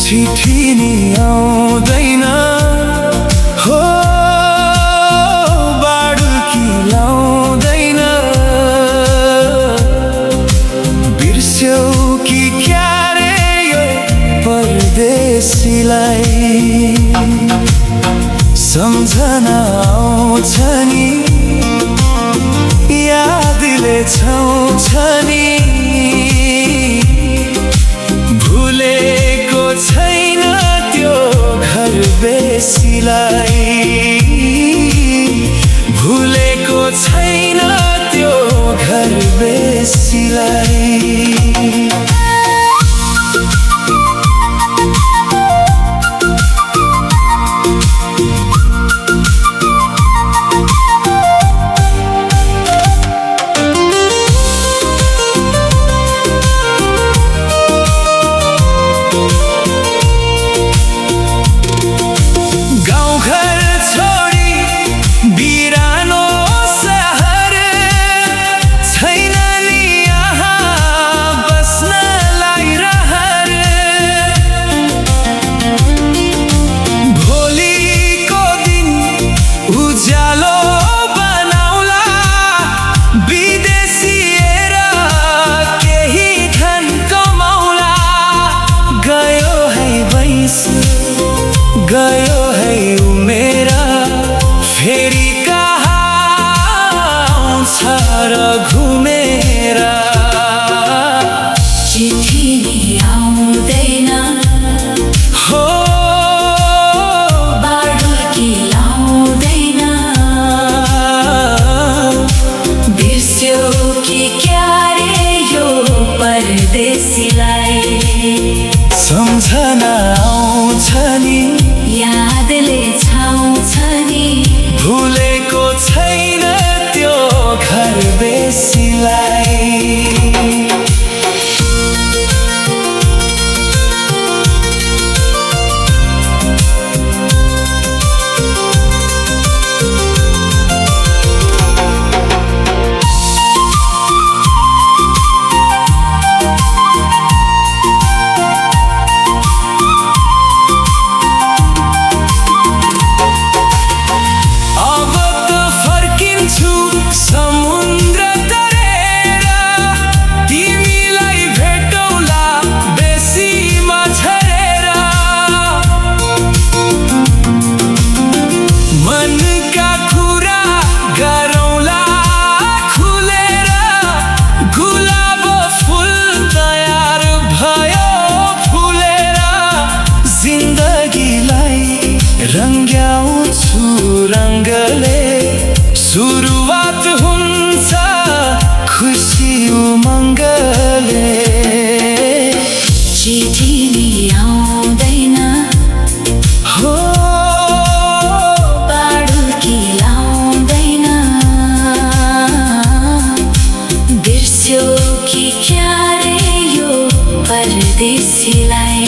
चिठी नि आउँदैन हो, बाडुकी लाउँदैन, बिर्स्यौ कि क्या रे यो परदेशीलाई। सम्झना आउँछ नि, यादले छाउँछ नि, भुलेको छैन त्यो घर बेसीलाई, भुलेको छैन त्यो घर बेसीलाई। उज्यालो बनाउला विदेशिएर केही धन कमाउला। गयो है वैस, गयो है उमेर, फेरि कहाँ आउँछ र घुमेर। चिठी नि आउँदैन हो, बाडुकी लाउँदैन, बिर्स्यौ कि क्या रे यो परदेशीलाई। सम्झना आउँछ नि, यादले छाउँछ नि, भुलेको छैन त्यो घर बेसीलाई। समुद्र तरेर तिमीलाई भेटौला बेसीमा झरेर। मनका कुरा गरौँला खुलेर, गुलाब फुल तयार भयो फुलेर। जिन्दगीलाई रङ्ग्याउँछु रङ्गले, सुरुवात हुन्छ खुसी उमङ्गले। चिठी नि आउँदैन हो, बाडुकी लाउँदैन, बिर्स्यौ कि क्या रे यो परदेशीलाई।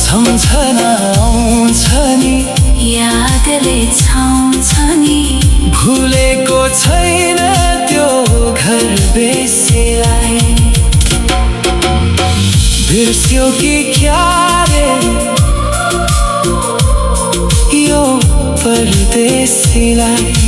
सम्झना आउँछ नि, यादले छाउँछ नि, भुलेको छैन त्यो घर बेसीलाई। बिर्स्यौ कि क्या रे यो परदेशीलाई।